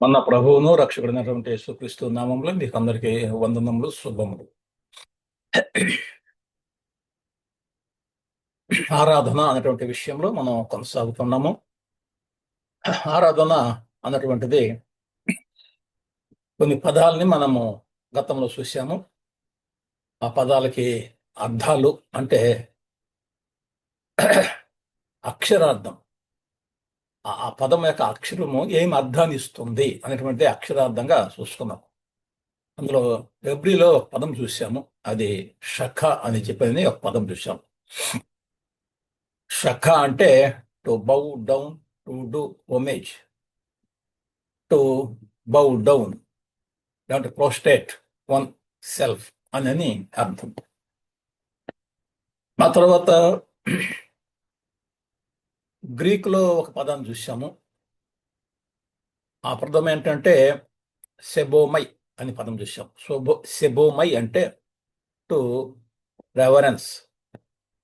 మన ప్రభువును రక్షకుడైనటువంటి యేసుక్రీస్తు నామంలో మీకు అందరికీ వందనములు, శుభములు. ఆరాధన అనేటువంటి విషయంలో మనం కొనసాగుతున్నాము. ఆరాధన అన్నటువంటిది కొన్ని పదాలని మనము గతంలో చూసాము. ఆ పదాలకి అర్థాలు అంటే అక్షరార్థం, ఆ పదం యొక్క అక్షరము ఏం అర్థాన్ని ఇస్తుంది అనేటువంటి అక్షరార్థంగా చూసుకున్నాం. అందులో ఎబ్రిలో ఒక పదం చూసాము, అది షఖ అని చెప్పేది ఒక పదం చూసాం. షఖ అంటే to bow down, to do homage, to bow down, లేదంటే ప్రోస్టేట్ వన్ సెల్ఫ్ అని అర్థం. ఆ తర్వాత గ్రీకులో ఒక పదాన్ని చూసాము. ఆ పదం ఏంటంటే సెబోమై అని పదం చూసాం. సెబోమై అంటే టు రెవరెన్స్,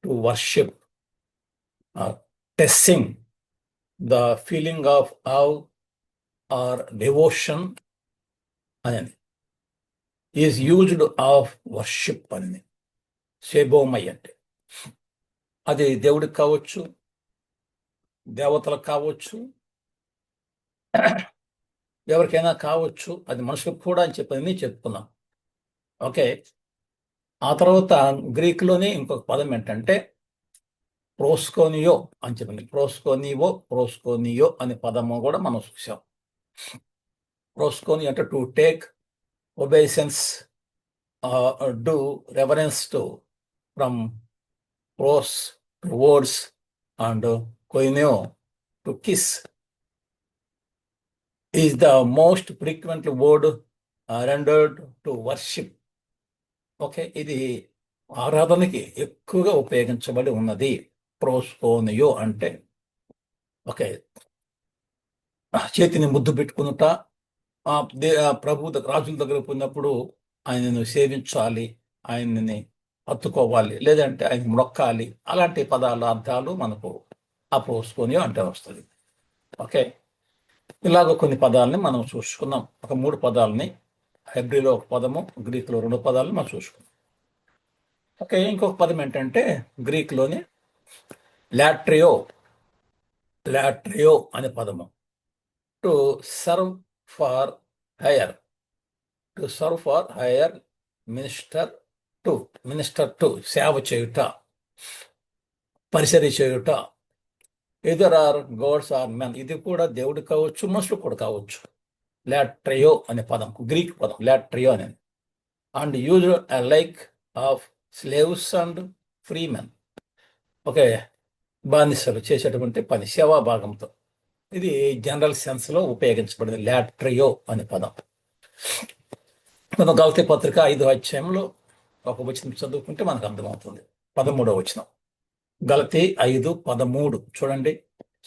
టు వర్షిప్, టెస్సింగ్ the feeling of awe or devotion అని ఈజ్ యూజ్డ్ ఆఫ్ వర్షిప్ అని సెబోమై అంటే. అది దేవుడికి కావచ్చు, దేవతలకు కావచ్చు, ఎవరికైనా కావచ్చు, అది మనుషులకు కూడా అని చెప్పని చెప్పుకున్నాం. ఓకే. ఆ తర్వాత గ్రీకులోనే ఇంకొక పదం ఏంటంటే ప్రోస్కోనియో అని చెప్పింది. ప్రోస్కోనియో అనే పదము కూడా మనం చూసాం. ప్రోస్కోని అంటే to take obeisance, do reverence to, from ప్రోస్ టు వర్డ్స్ అండ్ కొయినియో to kiss is the most frequent word rendered to worship. Okay, ఇది ఆరాధనకి ఎక్కువగా ఉపయోగించబడి ఉన్నది ప్రోస్కోనియో అంటే. ఓకే, చేతిని ముద్దు పెట్టుకునుట, ప్రభు రాజుల దగ్గర పోయినప్పుడు ఆయనను సేవించాలి, ఆయనని హత్తుకోవాలి, లేదంటే ఆయన మొక్కాలి, అలాంటి పదాల అర్థాలు మనకు ఆ ప్రోస్కోనియో అంటే వస్తుంది. ఓకే, ఇలాగ కొన్ని పదాలని మనం చూసుకున్నాం. ఒక 3 పదాలని, హెబ్రీలో ఒక పదము, గ్రీకులో 2 పదాలను మనం చూసుకున్నాం. ఓకే, ఇంకొక పదం ఏంటంటే గ్రీకులోని లాట్రియో అనే పదము. To serve for hire, minister to సేవ చేయుట, పరిచర్య చేయుట. Either or gods or men, ఇది కూడా దేవుడు కావచ్చు, మనుషులు కూడా కావచ్చు. లాట్రియో అనే పదం, గ్రీక్ పదం లాట్రియో అనేది. And use like of slaves and free men. Okay, బానిసలు చేసేటువంటి పని, సేవా భాగంతో. ఇది జనరల్ సెన్స్లో ఉపయోగించబడింది లాట్రియో అనే పదం. మనం గలతీ పత్రిక 5వ అధ్యాయంలో ఒక వచనం చదువుకుంటే మనకు అర్థమవుతుంది. 13వ వచనం, గలతీ 5:13 చూడండి.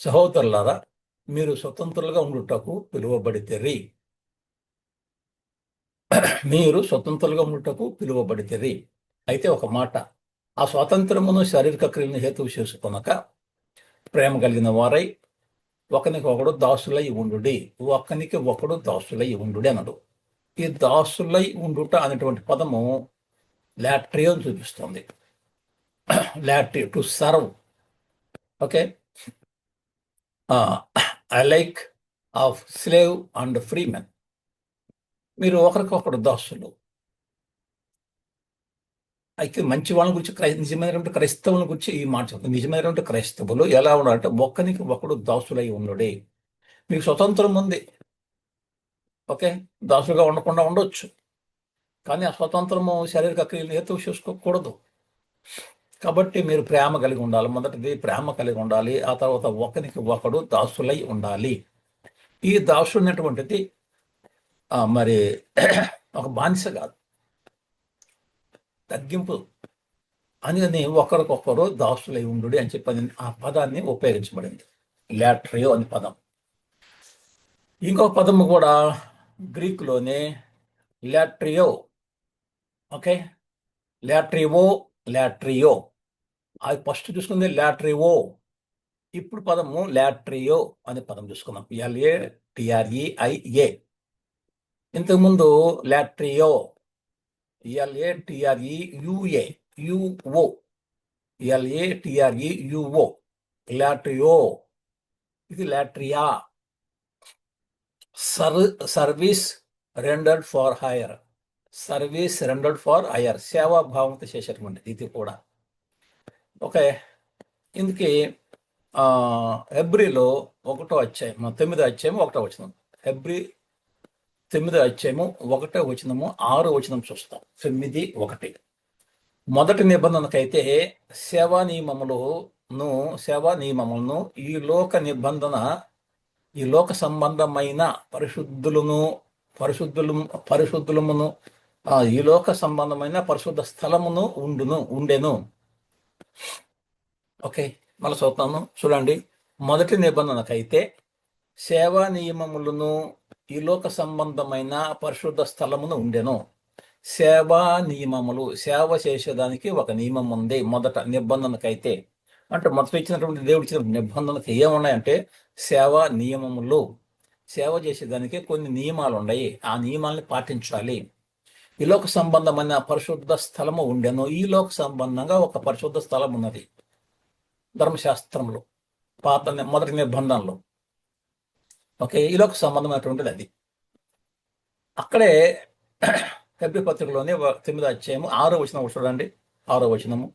సహోదరులారా, మీరు స్వతంత్రులుగా ఉండుటకు పిలువబడితిరి. అయితే ఒక మాట, ఆ స్వాతంత్రమును శారీరక క్రియలను హేతువు చేసుకొనక ప్రేమ కలిగిన వారై ఒకనికి ఒకడు దాసులై ఉండు అన్నాడు. ఈ దాసులై ఉండుట అనేటువంటి పదము లాట్రియో చూపిస్తుంది. లాట్రియో to serve. Okay, like of slave and free men. మీరు ఒకరికొకరు దాసులు. అయితే మంచి వాళ్ళ గురించి, నిజమైనటువంటి క్రైస్తవుల గురించి ఈ మాట చెప్తుంది. నిజమైనటువంటి క్రైస్తవులు ఎలా ఉండాలంటే ఒకరికి ఒకడు దాసులై ఉండుడే. మీకు స్వతంత్రం ఉంది, ఓకే, దాసులుగా ఉండకుండా ఉండొచ్చు, కానీ ఆ స్వతంత్రము శారీరక క్రియలు హేతువు చేసుకోకూడదు. కాబట్టి మీరు ప్రేమ కలిగి ఉండాలి. మొదటిది ప్రేమ కలిగి ఉండాలి. ఆ తర్వాత ఒకరికి ఒకడు దాసులై ఉండాలి. ఈ దాసుడు అనేటువంటిది మరి ఒక బానిస కాదు, తగ్గింపు అని ఒకరికొకరు దాసులై ఉండు అని చెప్పి ఆ పదాన్ని ఉపయోగించబడింది, లాట్రియో అని పదం. ఇంకొక పదము కూడా గ్రీకులోనే లాట్రియో. ఓకే, లాట్రియో అది ఫస్ట్ చూసుకుంది లాట్రియో. ఇప్పుడు పదము లాట్రియో అనే పదం చూసుకున్నాం. LATREIA. ఇంతకుముందు లాట్రియో, LATREUA, UO, LATREUO, లాట్రియో. ఇది లాట్రియా. Service rendered for hire. Service rendered for hire, సేవాభావంతో చేసేటువంటిది ఇది కూడా. ఓకే. ఇందుకే హెబ్రీలో 1వ అధ్యాయం 9వ అధ్యాయం 1వ వచనం. హెబ్రీ 9వ అధ్యాయము 1వ వచనము 6వ వచనం చూస్తాం. 9:1. మొదటి నిబంధనకైతే సేవా నియమములను ఈ లోక నిబంధన, ఈ లోక సంబంధమైన పరిశుద్ధులమును ఈ లోక సంబంధమైన పరిశుద్ధ స్థలమును ఉండెను. ఓకే, మళ్ళీ చూస్తాను చూడండి. మొదటి నిబంధనకైతే సేవా నియమములను ఈ లోక సంబంధమైన పరిశుద్ధ స్థలమును ఉండెను. సేవా నియమములు, సేవ చేసేదానికి ఒక నియమం ఉంది మొదట నిబంధనకైతే. అంటే మొదట ఇచ్చినటువంటి దేవుడు ఇచ్చిన నిబంధనకు ఏమున్నాయంటే సేవా నియమములు. సేవ చేసేదానికి కొన్ని నియమాలు ఉన్నాయి, ఆ నియమాలని పాటించాలి. ఈ లోక సంబంధమైన పరిశుద్ధ స్థలము ఉండెను. ఈ లోక సంబంధంగా ఒక పరిశుద్ధ స్థలం ఉన్నది ధర్మశాస్త్రంలో, మొదటి నిబంధనలో. ఓకే, ఈ లోక సంబంధమైనటువంటిది అది. అక్కడే హెబ్రీ పత్రికలోనే 9వ అధ్యాయము 6వ వచనం చూడండి. 6వ వచనము,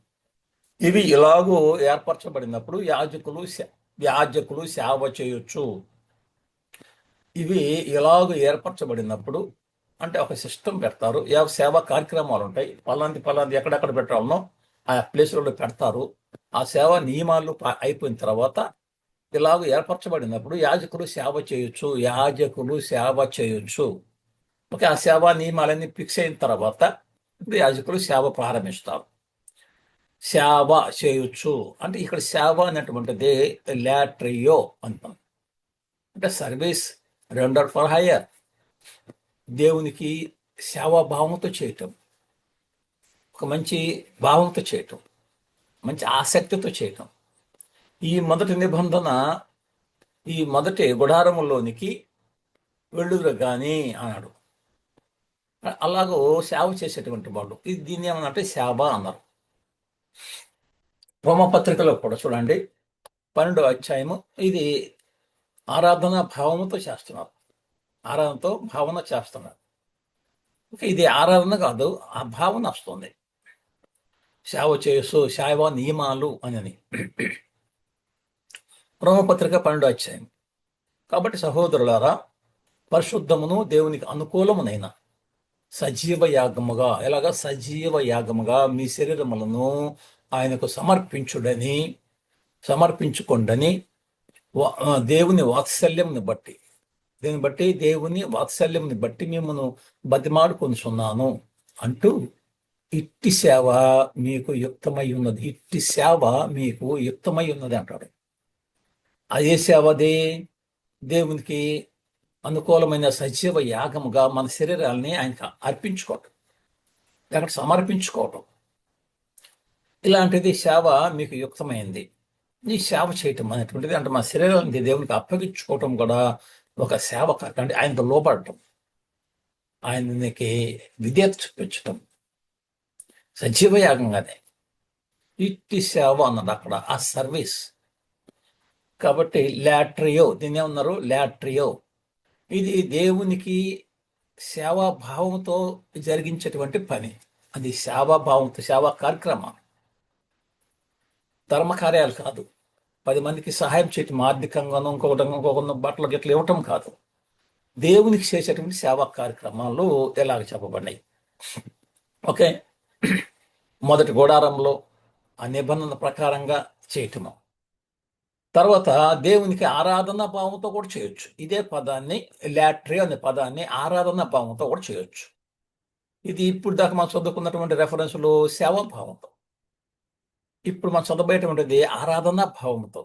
ఇవి ఇలాగూ ఏర్పరచబడినప్పుడు యాజకులు సేవ చేయొచ్చు. ఇవి ఇలాగూ ఏర్పరచబడినప్పుడు అంటే ఒక సిస్టమ్ పెడతారు, సేవా కార్యక్రమాలు ఉంటాయి. పలాంటి ఎక్కడెక్కడ పెట్టాలనో ఆ ప్లేసులలో పెడతారు. ఆ సేవా నియమాలు అయిపోయిన తర్వాత ఇలాగ ఏర్పరచబడినప్పుడు యాజకులు సేవ చేయొచ్చు. ఓకే, ఆ సేవా నియమాలన్నీ ఫిక్స్ అయిన తర్వాత ఇప్పుడు యాజకులు సేవ ప్రారంభిస్తారు. సేవ చేయొచ్చు అంటే ఇక్కడ సేవ అనేటువంటిది లాట్రియో అంటాం. అంటే సర్వీస్ రెండర్ ఫర్ హైయర్, దేవునికి సేవాభావంతో చేయటం, ఒక మంచి భావంతో చేయటం, మంచి ఆసక్తితో చేయటం. ఈ మొదటి నిబంధన, ఈ మొదటి గుడారములోనికి వెళ్ళుదురు కానీ అన్నాడు. అలాగూ సేవ చేసేటువంటి వాళ్ళు దీన్ని ఏమన్నంటే సేవ అన్నారు. రోమపత్రికలో కూడా చూడండి 12వ అధ్యాయము, ఇది ఆరాధన భావనతో చేస్తున్నారు. ఆరాధనతో భావన చేస్తున్నారు. ఇది ఆరాధన కాదు, ఆ భావన వస్తుంది. సేవ చేయొచ్చు, సేవ నియమాలు అని. రోమపత్రిక 12వ అధ్యాయం. కాబట్టి సహోదరులారా, పరిశుద్ధమును దేవునికి అనుకూలమునైన సజీవ యాగముగా మీ శరీరములను ఆయనకు సమర్పించుకొండని దేవుని వాత్సల్యంని బట్టి మిమ్మను బతిమాడుకొనుచున్నాను అంటూ, ఇట్టి సేవ మీకు యుక్తమై ఉన్నది అంటాడు. అదే సేవదే దేవునికి అనుకూలమైన సజీవ యాగముగా మన శరీరాలని ఆయనకు అర్పించుకోవటం, లేకపోతే సమర్పించుకోవటం. ఇలాంటిది సేవ మీకు యుక్తమైంది. ఈ సేవ చేయటం అనేటువంటిది అంటే మన శరీరాన్ని దేవునికి అప్పగించుకోవటం కూడా ఒక సేవ. అంటే ఆయనకు లోపడటం, ఆయనకి విధేయత చూపించటం సజీవ యాగంగానే. ఇట్టి సేవ అన్నది అక్కడ ఆ సర్వీస్. కాబట్టి లాట్రియో, దీన్ని ఏమన్నారు? లాట్రియో. ఇది దేవునికి సేవాభావంతో జరిగించేటువంటి పని. అది సేవాభావంతో, సేవా కార్యక్రమం, ధర్మ కార్యాలు కాదు. 10 మందికి సహాయం చేయటం, ఆర్థికంగానో ఇంకొక బట్టలు గిట్ల ఇవ్వటం కాదు. దేవునికి చేసేటువంటి సేవా కార్యక్రమాలు ఎలాగ చెప్పబడినాయి. ఓకే, మొదటి గుడారంలో ఆ నిబంధన ప్రకారంగా చేయటము. తర్వాత దేవునికి ఆరాధన భావంతో కూడా చేయొచ్చు. ఇదే పదాన్ని, లాట్రియో అనే పదాన్ని ఆరాధన భావంతో కూడా చేయొచ్చు. ఇది ఇప్పుడు దాకా మనం చదువుకున్నటువంటి రెఫరెన్స్లు సేవాభావంతో. ఇప్పుడు మనం చదవబోయేటువంటిది ఆరాధనా భావంతో.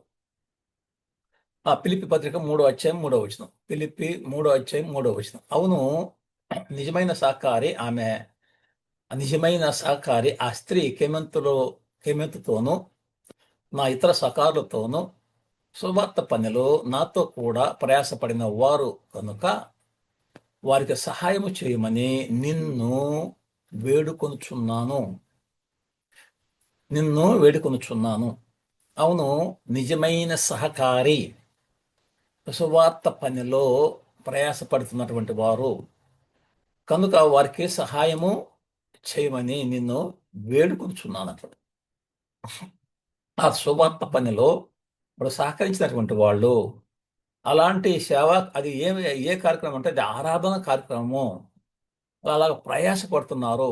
ఫిలిప్పీ పత్రిక 3వ అధ్యాయం 3వ వచనం. ఫిలిప్పీ 3వ అధ్యాయం 3వ వచనం. అవును, నిజమైన సహకారి ఆ స్త్రీ కెమెంతుతోనూ నా ఇతర సకారులతోనూ సువార్త పనిలో నాతో కూడా ప్రయాసపడిన వారు కనుక వారికి సహాయము చేయమని నిన్ను వేడుకొనుచున్నాను అవును, నిజమైన సహకారి సువార్త పనిలో ప్రయాసపడుతున్నటువంటి వారు కనుక వారికి సహాయము చేయమని నిన్ను వేడుకొనుచున్నాను అక్కడ. ఆ సువార్త పనిలో ఇప్పుడు సహకరించినటువంటి వాళ్ళు అలాంటి సేవ, అది ఏ కార్యక్రమం అంటే అది ఆరాధన కార్యక్రమము. అలా ప్రయాసపడుతున్నారు,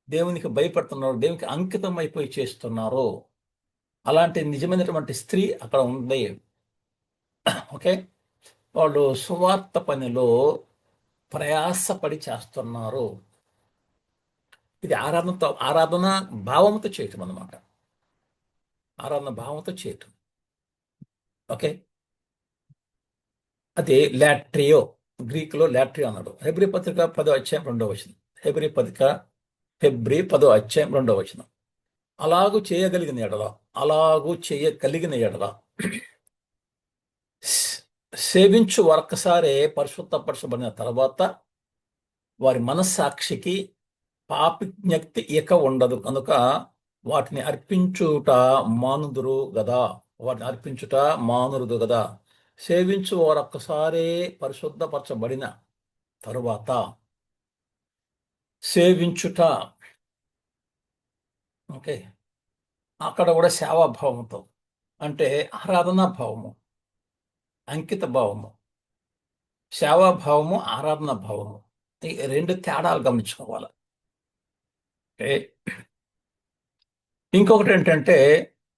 దేవునికి భయపడుతున్నారు, దేవునికి అంకితం అయిపోయి చేస్తున్నారు. అలాంటి నిజమైనటువంటి స్త్రీ అక్కడ ఉంది. ఓకే, వాళ్ళు సువార్త పనిలో ప్రయాసపడి చేస్తున్నారు. ఇది ఆరాధన భావంతో చేయటం అన్నమాట. ఆరాధన భావంతో చేయటం. ఓకే, అది లాట్రియో, గ్రీకులో లాట్రియో అన్నాడు. హెబ్రీ పత్రిక 10వ అధ్యాయం 2వ వచనం. హెబ్రీ 10వ అధ్యాయం 2వ వచనం. అలాగూ చేయగలిగిన ఎడల సేవించు ఒక్కసారే పరిశుద్ధపరచబడిన తర్వాత వారి మనస్సాక్షికి పాపజ్ఞప్తి ఇక ఉండదు కనుక వాటిని అర్పించుట మానుదురు గదా. సేవించు వారొక్కసారే పరిశుద్ధపరచబడిన తరువాత సేవించుట, ఓకే, అక్కడ కూడా సేవాభావంతో, అంటే ఆరాధనా భావము, అంకిత భావము, సేవాభావము, ఆరాధనా భావము, ఈ రెండు తేడాలు గమనించుకోవాలి. ఓకే, ఇంకొకటి ఏంటంటే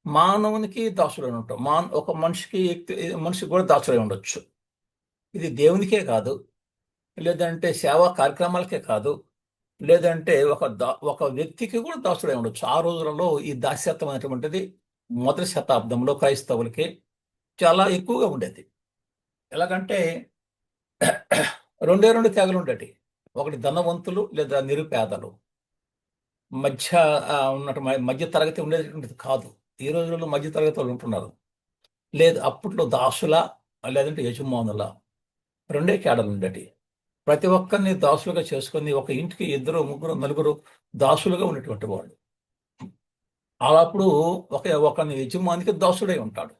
మానవునికి దాసుడై ఉంటాం. ఒక మనిషికి కూడా దాసుడై ఉండొచ్చు. ఇది దేవునికే కాదు, లేదంటే సేవా కార్యక్రమాలకే కాదు, లేదంటే ఒక వ్యక్తికి కూడా దాసుడై ఉండొచ్చు. ఆ రోజులలో ఈ దాస్యత్వం అనేటువంటిది మొదటి శతాబ్దంలో క్రైస్తవులకి చాలా ఎక్కువగా ఉండేది. ఎలాగంటే రెండు తెగలు ఉండేవి. ఒకటి ధనవంతులు లేదా నిరుపేదలు, మధ్య తరగతి ఉండేటువంటిది కాదు. ఈ రోజుల్లో మధ్య తరగతి వాళ్ళు ఉంటున్నారు. లేదు, అప్పట్లో దాసుల లేదంటే యజమానుల రెండే కేడలు ఉండేవి. ప్రతి ఒక్కరిని దాసులుగా చేసుకొని ఒక ఇంటికి 2, 3, 4 దాసులుగా ఉన్నటువంటి వాళ్ళు. అలాప్పుడు ఒకని యజమానికి దాసుడై ఉంటాడు.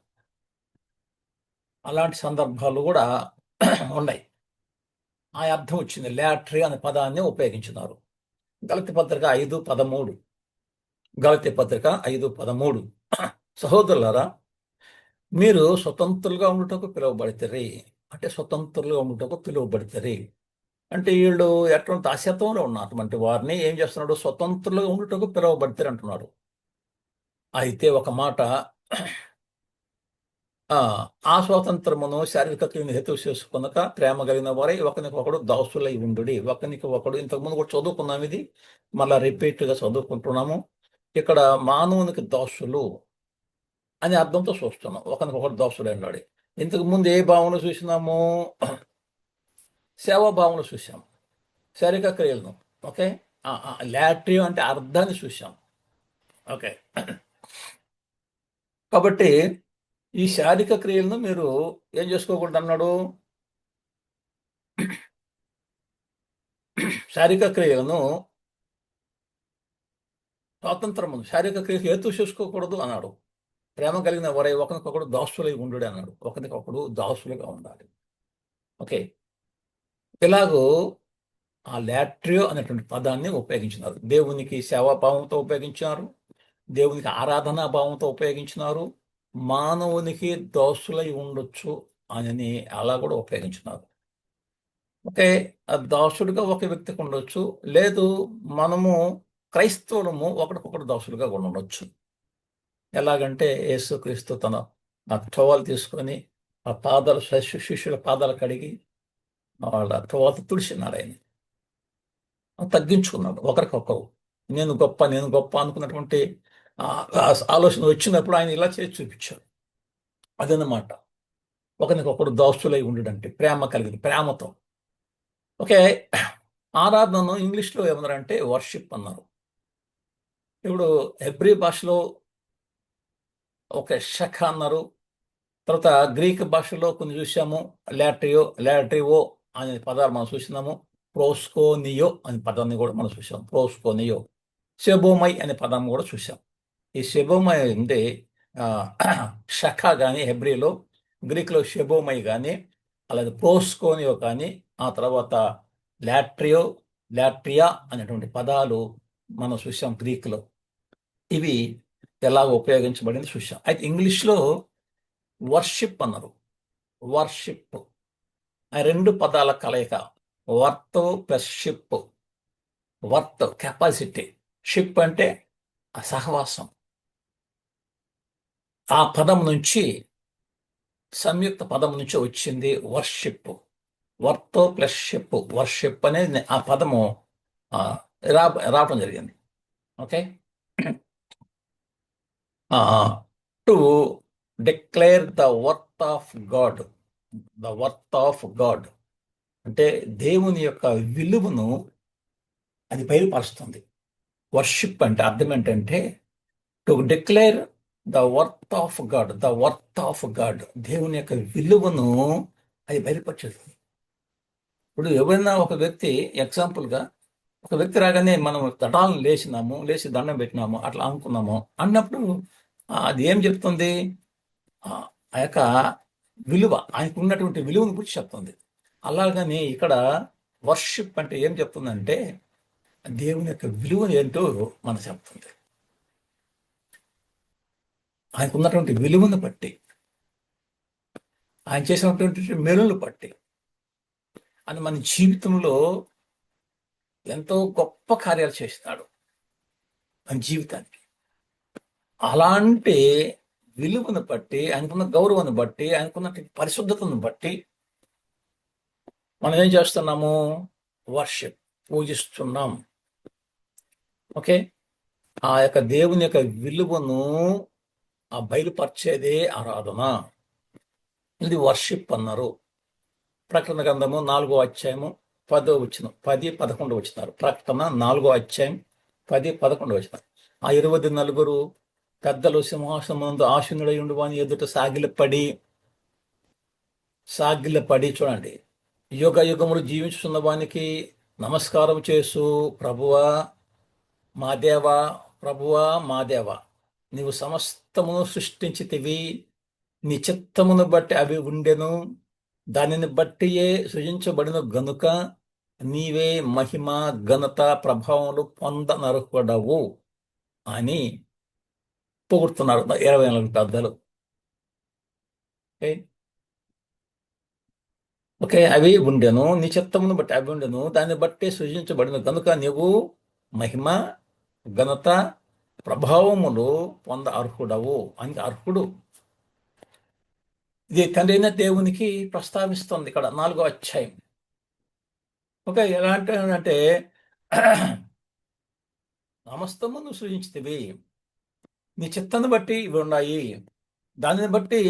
అలాంటి సందర్భాలు కూడా ఉన్నాయి. ఆ అర్థం వచ్చింది. లాట్రీ అనే పదాన్ని ఉపయోగించినారు. గలతీ పత్రిక 5:13. సహోదరులారా, మీరు స్వతంత్రులుగా ఉండుటకు పిలువబడితే అంటే వీళ్ళు ఎటువంటి దాస్యత్వంలో ఉన్నటువంటి వారిని ఏం చేస్తున్నాడు? స్వతంత్రులుగా ఉండుటకు పిలువబడితే అంటున్నాడు. అయితే ఒక మాట, ఆ స్వాతంత్రమును శారీరక క్రియను హేతు చేసుకునక ప్రేమ కలిగిన వారై ఒకరికొకడు దాసులై ఉండుడి. ఒకరికొకడు, ఇంతకుముందు కూడా చదువుకున్నాం, ఇది మళ్ళా రిపీట్గా చదువుకుంటున్నాము. ఇక్కడ మానవునికి దాసులు అనే అర్థంతో చూస్తున్నాం. ఒకరికొకడు దాసులై ఉన్నాడు. ఇంతకు ముందు ఏ భావన చూసినాము? సేవా భావన చూసాం, శారీరక క్రియలను. ఓకే, లాట్రీ అంటే అర్థాన్ని చూసాం. ఓకే, కాబట్టి ఈ శారీరక క్రియలను మీరు ఏం చేసుకోకూడదు అన్నాడు? శారీరక క్రియలను శారీరక క్రియకు హేతు చేసుకోకూడదు అన్నాడు. ప్రేమ కలిగిన వారై ఒకరికొకడు దాసులై ఉండు అన్నాడు. ఒకరికొకడు దాసులుగా ఉండాలి. ఓకే, ఇలాగూ ఆ లాట్రియో అనేటువంటి పదాన్ని ఉపయోగించినారు. దేవునికి సేవాభావంతో ఉపయోగించినారు, దేవునికి ఆరాధనా భావంతో ఉపయోగించినారు, మానవునికి దాసులై ఉండొచ్చు అని అలా కూడా ఉపయోగించినారు. ఓకే, దాసుడిగా ఒక వ్యక్తికి ఉండొచ్చు, లేదు మనము క్రైస్తవులము ఒకరికొకరు దాసులుగా కూడా ఉండొచ్చు. ఎలాగంటే యేసుక్రీస్తు తన టవల్ తీసుకొని ఆ శిష్యుల పాదాలు కడిగి వాళ్ళ టవల్తో తుడిచినాడు. ఆయన తగ్గించుకున్నాడు. ఒకరికొకరు నేను గొప్ప అనుకున్నటువంటి ఆలోచన వచ్చినప్పుడు ఆయన ఇలా చేసి చూపించాడు. అదన్నమాట ఒకరికొకడు దాసులై ఉండడంటే, ప్రేమతో. ఓకే, ఆరాధనను ఇంగ్లీష్లో ఏమన్నారంటే వర్షిప్ అన్నారు. ఇప్పుడు హెబ్రీ భాషలో ఒక షఖ అన్నారు, తర్వాత గ్రీక్ భాషలో కొన్ని చూసాము. లాట్రియో అనే పదాలు మనం చూసినాము. ప్రోస్కోనియో అనే పదాన్ని కూడా మనం చూసాం. ప్రోస్కోనియో. సెబోమై అనే పదం కూడా చూసాం. ఈ షెబోమై అంటే ఆ, షఖ కానీ హెబ్రిలో, గ్రీక్లో షెబోమై కానీ, అలాగే ప్రోస్కోనియో కానీ, ఆ తర్వాత లాట్రియో లాట్రియా అనేటువంటి పదాలు మనం చూసాం గ్రీక్లో. ఇవి ఎలా ఉపయోగించబడింది చూసాం. అయితే ఇంగ్లీష్లో వర్షిప్ అన్నారు. వర్షిప్ ఆ రెండు పదాల కలయిక. Worth plus ship. Worth capacity, ship అంటే ఆ సహవాసం. ఆ పదం నుంచి, సంయుక్త పదం నుంచి వచ్చింది worship. Worth plus ship, worship అనేది ఆ పదము ఆ, రావడం జరిగింది. Okay. To declare the worth of God. The worth of God అంటే దేవుని యొక్క విలువను అది బయలుపరుస్తుంది. వర్షిప్ అంటే అర్థం ఏంటంటే to declare the worth of God. The worth of God దేవుని యొక్క విలువను అది బయలుపరుస్తుంది. ఇప్పుడు ఎవరైనా ఒక వ్యక్తి, ఎగ్జాంపుల్గా ఒక వ్యక్తి రాగానే మనం తటాలను లేచి దండం పెట్టినాము, అట్లా అనుకున్నాము అన్నప్పుడు అది ఏం చెప్తుంది? ఆ ఆ యొక్క విలువ, ఆయనకు ఉన్నటువంటి విలువను గురించి చెప్తుంది. అలాగని ఇక్కడ వర్షిప్ అంటే ఏం చెప్తుందంటే దేవుని యొక్క విలువ ఏంటో మనకు చెప్తుంది. ఆయనకు ఉన్నటువంటి విలువను బట్టి, ఆయన చేసినటువంటి మేలును బట్టి, అని మన జీవితంలో ఎంతో గొప్ప కార్యాలు చేసినాడు మన జీవితానికి. అలాంటి విలువను బట్టి, ఆయనకున్న గౌరవాన్ని బట్టి, ఆయనకున్న పరిశుద్ధతను బట్టి మనం ఏం చేస్తున్నాము? వర్షిప్, పూజిస్తున్నాం. ఓకే. ఆ యొక్క దేవుని యొక్క విలువను ఆ బయలుపరిచేదే ఆరాధన. ఇది వర్షిప్ అన్నారు. ప్రకటన గ్రంథము 4వ అధ్యాయము 10వ వచనం, 10, 11 వచనాలు. ప్రకటన 4వ అధ్యాయం 10, 11 వచనాలు. ఆ 24 పెద్దలు సింహాసనం ముందు ఆసీనుడై ఉండు వాని ఎదుట సాగిలపడి చూడండి, యుగ యుగములు జీవించుతున్న వానికి నమస్కారం చేసు, ప్రభువా మా దేవా, ప్రభువా మా దేవా, నీవు సమస్తమును సృష్టించితివి, నీ చిత్తమును బట్టి అవి ఉండెను, దానిని బట్టియే సృజించబడిన గనుక నీవే మహిమ, ఘనత, ప్రభావములు పొందనరుహుడవు అని పొగుడుతున్నారు 24 పెద్దలు. ఓకే. అవి ఉండెను, నీ చిత్తమును బట్టి అవి ఉండెను, దాన్ని బట్టి సృజించబడిన కనుక నీవు మహిమ, ఘనత, ప్రభావములు పొంద అర్హుడవు అని. అర్హుడు ఇది తండ్రి అయిన దేవునికి ప్రస్తావిస్తుంది ఇక్కడ 4వ అధ్యాయం. ఓకే. ఎలా అంటే సమస్తమును సృజించితివి, నీ చిత్తాన్ని బట్టి ఇవి ఉన్నాయి, దానిని బట్టి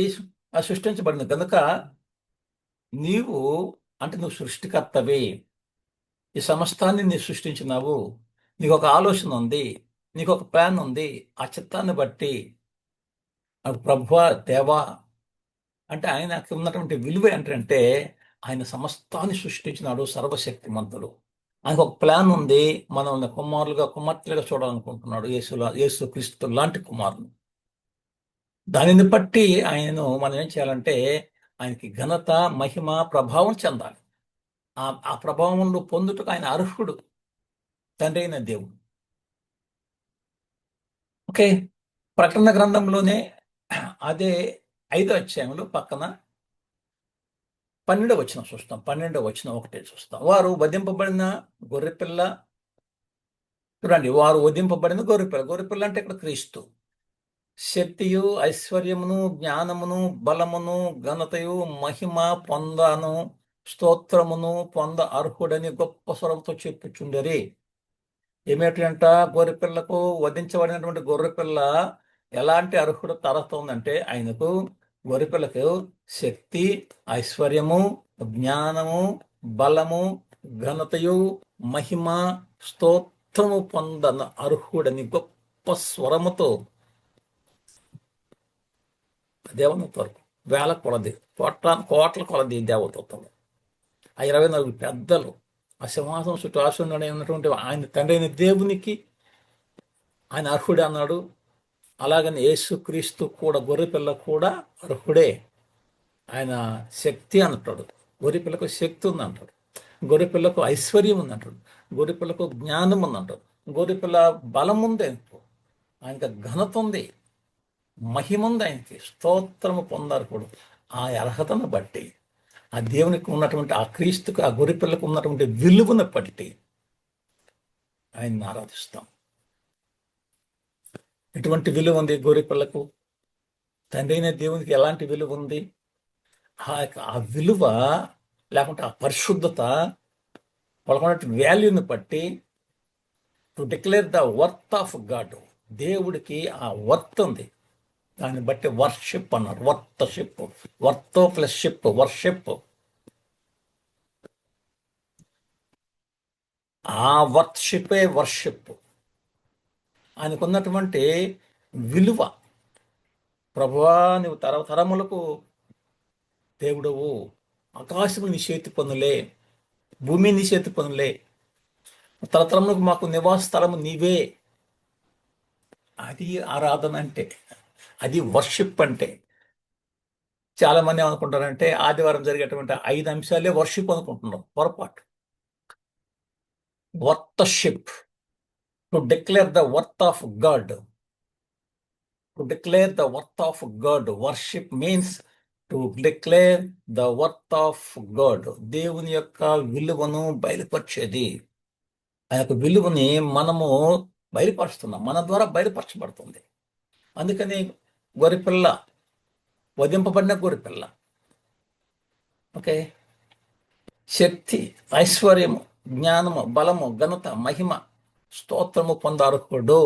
సృష్టించబడింది కనుక నీవు అంటే నువ్వు సృష్టికర్తవి, ఈ సమస్తాన్ని నీ సృష్టించినావు, నీకు ఒక ఆలోచన ఉంది, నీకు ఒక ప్లాన్ ఉంది. ఆ చిత్తాన్ని బట్టి ప్రభువా దేవా అంటే ఆయనకు ఉన్నటువంటి విలువ ఏంటంటే ఆయన సమస్తాన్ని సృష్టించినాడు, సర్వశక్తిమంతుడు. ఆయనకు ఒక ప్లాన్ ఉంది, మనల్ని కుమార్తెలుగా చూడాలనుకుంటున్నాడు. యేసు క్రీస్తు లాంటి కుమారుని. దానిని బట్టి ఆయనను మనం ఏం చేయాలంటే ఆయనకి ఘనత, మహిమ, ప్రభావం చెందాలి. ఆ ప్రభావంలో పొందుటకు ఆయన అర్హుడు, తండ్రి అయిన దేవుడు. ఓకే. ప్రకటన గ్రంథంలోనే అదే 5వ అధ్యాయంలో పక్కన 12వ వచనం చూస్తాం. 12వ వచనం ఒకటే చూస్తాం. వారు వధింపబడిన గొర్రెపిల్ల, చూడండి, వారు వధింపబడిన గొర్రెపిల్ల. గొర్రెపిల్ల అంటే ఇక్కడ క్రీస్తు. శక్తియు, ఐశ్వర్యమును, జ్ఞానమును, బలమును, ఘనతయు, మహిమ పొందాను, స్తోత్రమును పొంద అర్హుడని గొప్ప స్వరంతో చెప్పుచుండరి. ఏమిటంట? గొర్రెపిల్లకు, వధించబడినటువంటి గొర్రెపిల్ల ఎలాంటి అర్హుడు అర్హత ఉందంటే ఆయనకు, గొర్రెపిల్లకు శక్తి, ఐశ్వర్యము, జ్ఞానము, బలము, ఘనతయు, మహిమ, స్తోత్రము పొందన అర్హుడని గొప్ప స్వరముతో దేవుని కొరకు వేల కొలది, కోట్ల కొలది దేవదూతలు, ఆ 24 పెద్దలు, ఆ సింహాసనం చుట్టూ ఆసీనుడై ఉన్నటువంటి ఆయన తండ్రి అయిన దేవునికి ఆయన అర్హుడే అన్నాడు. అలాగని యేసుక్రీస్తు కూడా, గొర్రెపిల్ల కూడా అర్హుడే. ఆయన శక్తి అంటాడు, గొర్రెపిల్లకు శక్తి ఉంది అంటాడు, గొర్రెపిల్లకు ఐశ్వర్యం ఉంది అంటాడు, గొర్రెపిల్లకు జ్ఞానం ఉంది అంటాడు, గొర్రెపిల్ల బలం ఉంది, ఆయనకి ఘనత ఉంది, మహిమ ఉంది, ఆయనకి స్తోత్రము పొందారు కూడా. ఆ అర్హతను బట్టి, ఆ దేవునికి ఉన్నటువంటి, ఆ క్రీస్తుకు, ఆ గొర్రెపిల్లకు ఉన్నటువంటి విలువను బట్టి ఆయన్ని ఆరాధిస్తాం. ఎటువంటి విలువ ఉంది గొర్రెపిల్లకు? తండ్రి అయిన దేవునికి ఎలాంటి విలువ ఉంది? ఆ విలువ లేకుంటే ఆ పరిశుద్ధత, వాళ్ళకున్నటువంటి వాల్యూని బట్టి, to declare the worth of God, దేవుడికి ఆ వర్త్ ఉంది. దాన్ని బట్టి వర్షిప్ అన్నారు. వర్తషిప్, వర్త్ ప్లస్ షిప్, వర్షిప్. ఆ వర్షిపే వర్షిప్. ఆయనకున్నటువంటి విలువ. ప్రభువా, నువ్వు తరములకు దేవుడవు, ఆకాశము నీ చేతి పనులే, భూమి నీ చేతి పనులే, తరతరములకు మాకు నివాస స్థలము నీవే. అది ఆరాధన అంటే, అది వర్షిప్ అంటే. చాలా మంది ఏమనుకుంటారంటే ఆదివారం జరిగేటువంటి 5 అంశాలే వర్షిప్ అనుకుంటున్నాం. పొరపాటు. Worthship, to declare the worth of God. To declare the worth of God. Worship means to declare the worth of God. దేవుని యొక్క విలువను బయలుపరిచేది. ఆ యొక్క విలువని మనము బయలుపరుస్తున్నాం, మన ద్వారా బయలుపరచబడుతుంది. అందుకని గొర్రెపిల్ల, వధింపబడిన గొర్రెపిల్ల, ఓకే, శక్తి, ఐశ్వర్యము, జ్ఞానము, బలము, ఘనత, మహిమ, స్తోత్రము పొందార్హుడు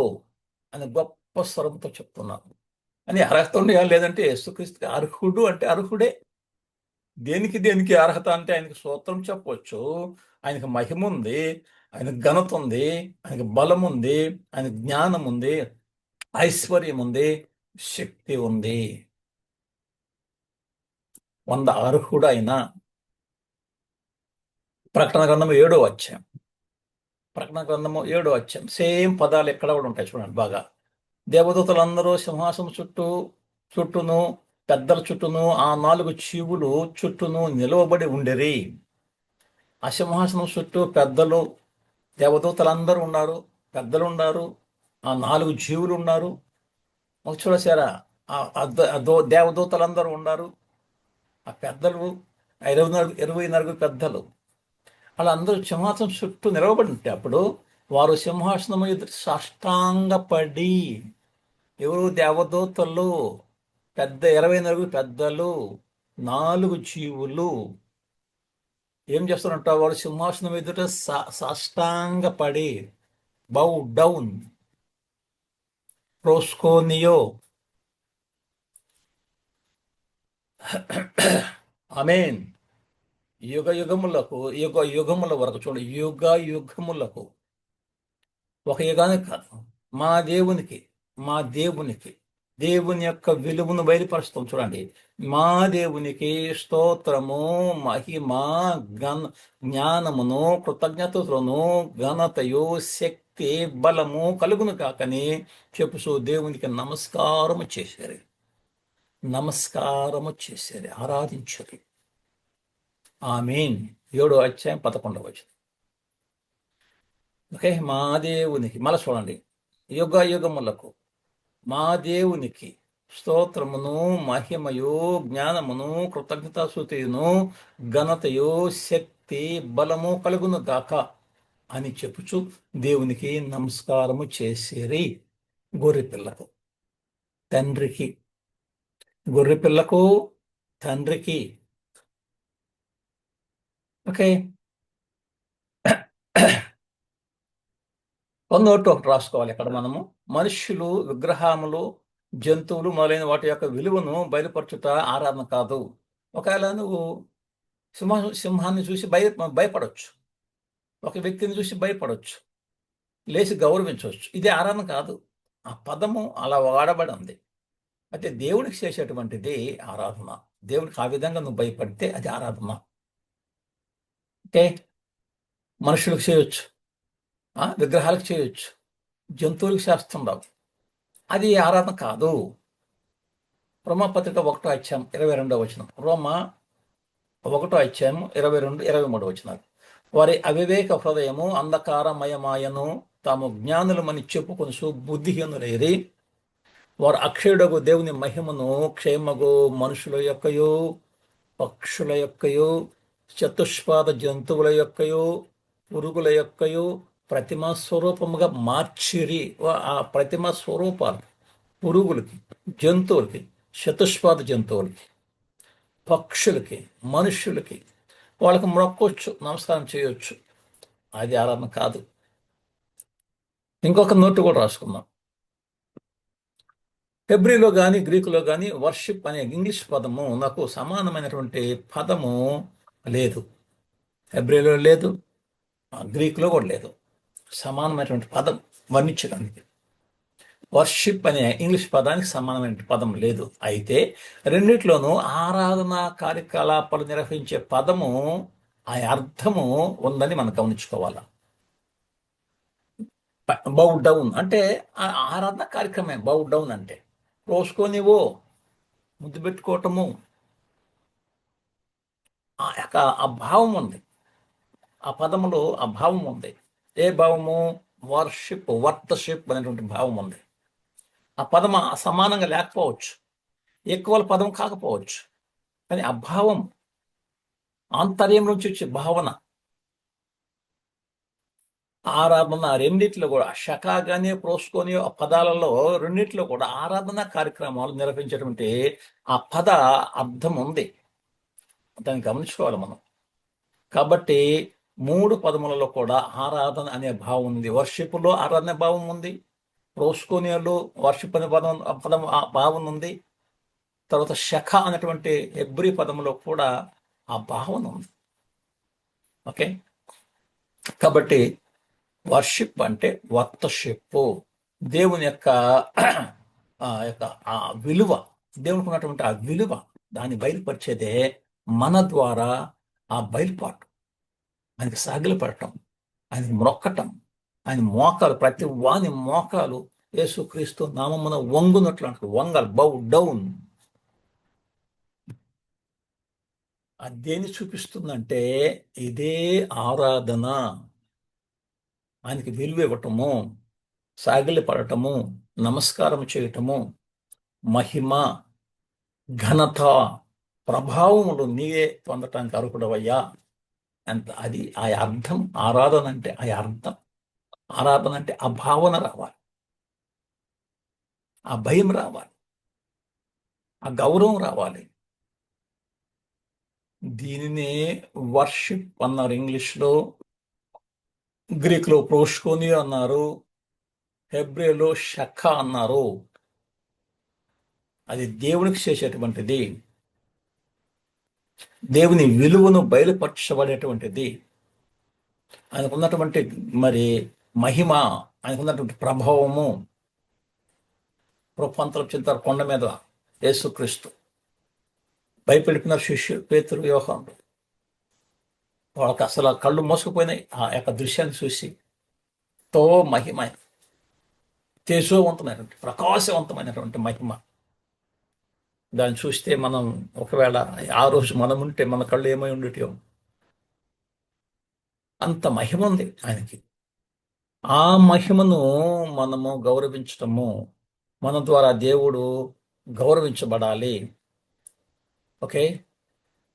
అని గొప్ప స్వరంతో చెప్తున్నాను. అని అర్హత ఉండే, లేదంటే యేసుక్రీస్తుకి అర్హుడు అంటే అర్హుడే. దేనికి అర్హత అంటే ఆయనకి స్తోత్రం చెప్పవచ్చు, ఆయనకి మహిమ ఉంది, ఆయనకు ఘనత ఉంది, ఆయనకు బలం ఉంది, ఆయన జ్ఞానం ఉంది, ఐశ్వర్యం ఉంది, శక్తి ఉంది. 100 అర్హుడు ఆయన. ప్రకటన గ్రంథము 7వ అధ్యాయం, ప్రకటన గ్రంథము 7వ అధ్యాయం, సేమ్ పదాలు ఎక్కడ కూడా ఉంటాయి చూడండి బాగా. దేవదూతలందరూ సింహాసనం చుట్టూను, పెద్దల చుట్టూను, ఆ 4 జీవులు చుట్టూను నిలవబడి ఉండేరి. ఆ సింహాసనం చుట్టూ పెద్దలు, దేవదూతలందరూ ఉన్నారు, పెద్దలు ఉన్నారు, ఆ 4 జీవులు ఉన్నారు. ఒక చూడసారా, దేవదూతలందరూ ఉన్నారు, ఆ పెద్దలు, 24 పెద్దలు, వాళ్ళందరూ సింహాసనం చుట్టూ నిలవబడి ఉంటే, అప్పుడు వారు సింహాసనం ఎదుట సాష్టాంగపడి, ఎవరు? దేవదూతలు, 24 పెద్దలు, 4 జీవులు ఏం చేస్తారంట? వారు సింహాసనం ఎదుట సాష్టాంగపడి, బౌ డౌన్, ప్రోస్కోనియో, ఆమేన్. యుగ యుగముల వరకు, చూడండి, యుగములకు, ఒక యుగానికి కాదు, మా దేవునికి, దేవుని యొక్క విలువను బయలుపరుస్తాం. చూడండి, మా దేవునికి స్తోత్రము, మహిమ, జ్ఞానమును, కృతజ్ఞతలను, ఘనతయు, శక్తి, బలము కలుగును కాకని చెప్పుచు దేవునికి నమస్కారము చేశారు, ఆరాధించారు. ఆమేన్. 7వ అధ్యాయం 11వ వచనం. ఓకే, మా దేవునికి, మళ్ళీ చూడండి, యుగములకు మా దేవునికి స్తోత్రమును, మహిమయు, జ్ఞానమును, కృతజ్ఞతాస్తుతియును, ఘనతయు, శక్తి, బలము కలుగును గాక అని చెప్పుచు దేవునికి నమస్కారము చేసేరి. గొర్రెపిల్లకు, తండ్రికి, గొర్రెపిల్లకు, తండ్రికి. ఓకే, నోట్ ఒకటి రాసుకోవాలి ఇక్కడ మనము. మనుష్యులు, విగ్రహములు, జంతువులు మొదలైన వాటి యొక్క విలువను బయలుపరచుట ఆరాధన కాదు. ఒకవేళ నువ్వు సింహాన్ని చూసి భయపడవచ్చు, ఒక వ్యక్తిని చూసి భయపడవచ్చు, లేచి గౌరవించవచ్చు. ఇది ఆరాధన కాదు. ఆ పదము అలా వాడబడి ఉంది. అయితే దేవుడికి చేసేటువంటిది ఆరాధన. దేవుడికి ఆ విధంగా నువ్వు భయపడితే అది ఆరాధన. అంటే మనుషులకు చేయొచ్చు, విగ్రహాలకు చేయొచ్చు, జంతువులకు చేస్తుండవు, అది ఆరాధన కాదు. రోమాపత్రిక 1 అధ్యాయం 22 వచనం. రోమా 1 అధ్యాయం 22-23 వచనాలు. వారి అవివేక హృదయము అంధకారమయమాయను, తాము జ్ఞానులమని చెప్పుకొనుచు బుద్ధిహీనులైరి. వారు అక్షయుడగు దేవుని మహిమను క్షేమగు మనుషుల యొక్కయో, పక్షుల యొక్కయో, చతుష్పాద జంతువుల యొక్కయో, పురుగుల యొక్కయో ప్రతిమ స్వరూపముగా మార్చిరి. ఆ ప్రతిమ స్వరూపాలు పురుగులకి, జంతువులకి, చతుష్పాద జంతువులకి, పక్షులకి, మనుష్యులకి వాళ్ళకి మొక్కొచ్చు, నమస్కారం చేయొచ్చు, అది ఆరాధన కాదు. ఇంకొక నోటు కూడా రాసుకుందాం. హెబ్రీలో కానీ గ్రీకులో కానీ వర్షిప్ అనే ఇంగ్లీష్ పదము నాకు సమానమైనటువంటి పదము లేదు. హెబ్రీలో లేదు, గ్రీకులో కూడా లేదు. సమానమైనటువంటి పదం వర్ణించడానికి వర్షిప్ అనే ఇంగ్లీష్ పదానికి సమానమైన పదం లేదు. అయితే రెండిట్లోనూ ఆరాధనా కార్యకలాపాలు నిర్వహించే పదము, ఆ అర్థము ఉందని మనం గమనించుకోవాలి. బౌ డౌన్ అంటే ఆరాధన కార్యక్రమే. బౌ డౌన్ అంటే రోసుకొనివో, ముద్దు పెట్టుకోవటము, ఆ భావం ఉంది. ఆ పదములో ఆ భావం ఉంది. ఏ భావము? వర్షిప్ అనేటువంటి భావం ఉంది. ఆ పదం సమానంగా లేకపోవచ్చు, ఎక్కువ పదం కాకపోవచ్చు, కానీ ఆ భావం ఆంతర్యం నుంచి వచ్చే భావన, ఆరాధన రెండిట్లో కూడా శకాగానే ప్రోసుకొని ఆ పదాలలో రెండిట్లో కూడా ఆరాధన కార్యక్రమాలు నిర్వహించేటువంటి ఆ పద అర్థం ఉంది. దాన్ని గమనించుకోవాలి మనం. కాబట్టి 3 పదములలో కూడా ఆరాధన అనే భావం ఉంది. వర్షిప్లో ఆరాధన భావం ఉంది, ప్రోస్కోనియాలో వర్షిప్ అనే పదం ఆ భావన ఉంది. తర్వాత శఖ అనేటువంటి హెబ్రీ పదంలో కూడా ఆ భావన ఉంది. ఓకే, కాబట్టి వర్షిప్ అంటే వర్తషిప్, దేవుని యొక్క ఆ విలువ, దేవునికి ఉన్నటువంటి ఆ విలువ దాన్ని బయలుపరిచేదే మన ద్వారా. ఆ బయలుపాటు ఆయనకి సాగిలపడటం, ఆయనకి మొక్కటం, ఆయన మోకాలు, ప్రతి వాని మోకాలు యేసుక్రీస్తు నామమున వంగునట్లు అంటారు. వంగాలి, బౌ డౌన్. అది దేన్ని చూపిస్తుందంటే ఇదే ఆరాధన. ఆయనకి విలువ ఇవ్వటము, సాగిలపడటము, నమస్కారం చేయటము, మహిమ, ఘనత, ప్రభావములు నీవే పొందటానికి అర్హుడవయ్యా అంత. అది ఆ అర్థం. ఆరాధన అంటే ఆ అర్థం. ఆరాధన అంటే ఆ భావన రావాలి, ఆ భయం రావాలి, ఆ గౌరవం రావాలి. దీనినే వర్షిప్ అన్నారు ఇంగ్లీష్లో, గ్రీకులో ప్రోష్కోని అన్నారు, హెబ్రేలో షఖ అన్నారు. అది దేవునికి చేసేటువంటిది, దేవుని విలువను బయలుపరచబడేటువంటిది, ఆయనకున్నటువంటి మరి మహిమ, ఆయనకున్నటువంటి ప్రభావము. రూపాంతరం చెందుతారు కొండ మీద యేసుక్రీస్తు, భయపెడుతున్నారు శిష్యులు పేతురు, యోహాను. వాళ్ళకి అసలు కళ్ళు మోసుకుపోయినాయి ఆ యొక్క దృశ్యాన్ని చూసి. తో మహిమ, తేజోవంతమైనటువంటి ప్రకాశవంతమైనటువంటి మహిమ. దాన్ని చూస్తే మనం ఒకవేళ ఆ రోజు మనం ఉంటే మన కళ్ళు ఏమై ఉండేటో, అంత మహిమ ఉంది ఆయనకి. ఆ మహిమను మనము గౌరవించటము, మన ద్వారా దేవుడు గౌరవించబడాలి. ఓకే,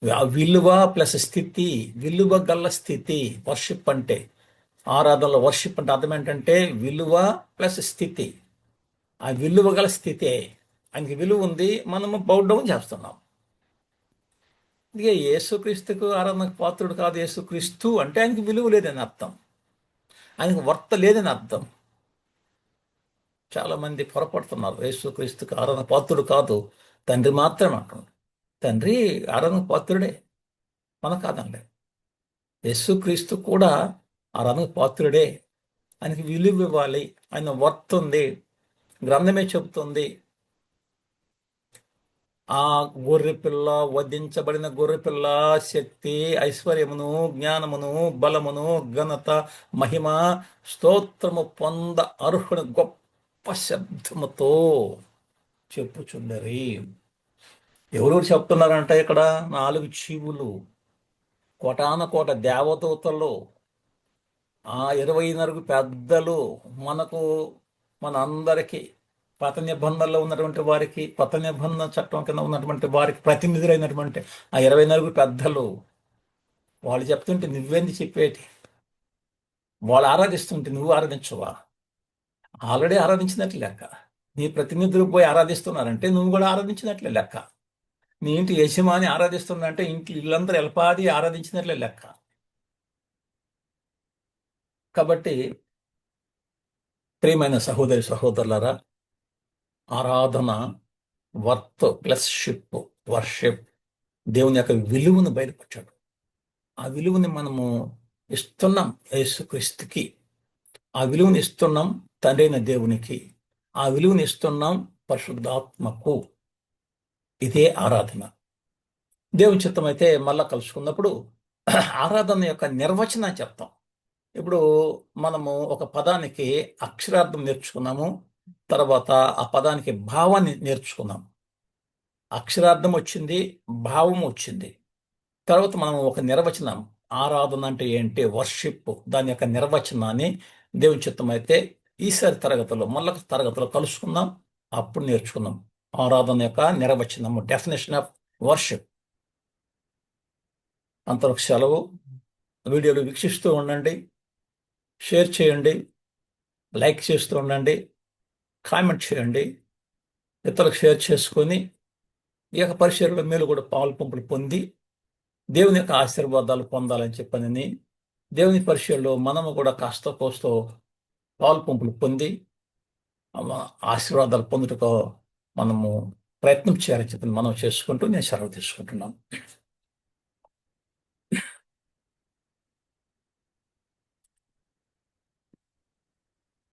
ఆ విలువ ప్లస్ స్థితి, విలువ గల స్థితి వర్షిప్ అంటే. ఆరాధనలో వర్షిప్ అంటే అర్థం ఏంటంటే విలువ ప్లస్ స్థితి. ఆ విలువ గల స్థితే, ఆయనకి విలువ ఉంది, మనము బౌడౌన్ చేస్తున్నాం. ఇక యేసుక్రీస్తుకు ఆరాధనకు పాత్రుడు కాదు యేసుక్రీస్తు అంటే ఆయనకి విలువ లేదని అర్థం, ఆయనకు వర్త లేదని అర్థం. చాలా మంది పొరపడుతున్నారు. యేసుక్రీస్తుకు ఆరాధన పాత్రుడు కాదు, తండ్రి మాత్రమే అంటున్నారు. తండ్రి ఆరాధన పాత్రుడే, మన కాదండి. యేసుక్రీస్తు కూడా ఆరాధన పాత్రుడే. ఆయనకి విలువ ఇవ్వాలి, ఆయన వర్త్ ఉంది. గ్రంథమే చెబుతుంది ఆ గొర్రె పిల్ల, వధించబడిన గొర్రె పిల్ల శక్తి, ఐశ్వర్యమును, జ్ఞానమును, బలమును, ఘనత, మహిమ, స్తోత్రము పొంద అర్హుని గొప్ప శబ్దముతో చెప్పుచుండరి. ఎవరెవరు చెప్తున్నారంట ఇక్కడ? 4 జీవులు, కోటాన కోట దేవదూతలు, ఆ 24 పెద్దలు, మనకు మన అందరికీ పాత నిబంధనలో ఉన్నటువంటి వారికి, కొత్త నిబంధన చట్టం కింద ఉన్నటువంటి వారికి ప్రతినిధులైనటువంటి ఆ 24 పెద్దలు, వాళ్ళు చెప్తుంటే నువ్వేంది చెప్పేటి? వాళ్ళు ఆరాధిస్తుంటే నువ్వు ఆరాధించవా? ఆల్రెడీ ఆరాధించినట్లు లెక్క. నీ ప్రతినిధులు పోయి ఆరాధిస్తున్నారంటే నువ్వు కూడా ఆరాధించినట్లే లెక్క. నీ ఇంటి యజమాని ఆరాధిస్తున్నారంటే ఇంటి ఇల్లందరూ ఎలపాది ఆరాధించినట్లే లెక్క. కాబట్టి ప్రియమైన సహోదరి సహోదరులారా, ఆరాధన, వర్త్ ప్లస్ షిప్, వర్షిప్, దేవుని యొక్క విలువను బయటకొచ్చాడు. ఆ విలువని మనము ఇస్తున్నాం యేసుక్రీస్తుకి, ఆ విలువని ఇస్తున్నాం తండ్రి అయిన దేవునికి, ఆ విలువని ఇస్తున్నాం పరిశుద్ధాత్మకు. ఇదే ఆరాధన. దేవుని చిత్తం అయితే మళ్ళా కలుసుకున్నప్పుడు ఆరాధన యొక్క నిర్వచనం చెప్తాం. ఇప్పుడు మనము ఒక పదానికి అక్షరార్థం నేర్చుకున్నాము, తర్వాత ఆ పదానికి భావాన్ని నేర్చుకున్నాం. అక్షరార్థం వచ్చింది, భావం వచ్చింది. తర్వాత మనం ఒక నిర్వచనం, ఆరాధన అంటే ఏంటి, వర్షిప్, దాని యొక్క నిర్వచనాన్ని దేవుని చిత్తం అయితే ఈసారి తరగతిలో మళ్ళొక తరగతిలో కలుసుకుందాం. అప్పుడు నేర్చుకుందాం ఆరాధన యొక్క నిర్వచనము, డెఫినేషన్ ఆఫ్ వర్షిప్. అంతవరకు సెలవు. వీడియోలు వీక్షిస్తూ ఉండండి, షేర్ చేయండి, లైక్ చేస్తూ ఉండండి, కామెంట్ చేయండి, ఇతరులకు షేర్ చేసుకొని ఈ యొక్క పరిచర్యలో మీరు కూడా పాలు పంపులు పొంది దేవుని యొక్క ఆశీర్వాదాలు పొందాలని చెప్పనని, దేవుని పరిచర్యలో మనము కూడా కాస్త కోస్తో పాలు పంపులు పొంది ఆశీర్వాదాలు పొందుటకు మనము ప్రయత్నం చేయాలని చెప్పి మనం చేసుకుంటూ నేను సెలవు తీసుకుంటున్నాను.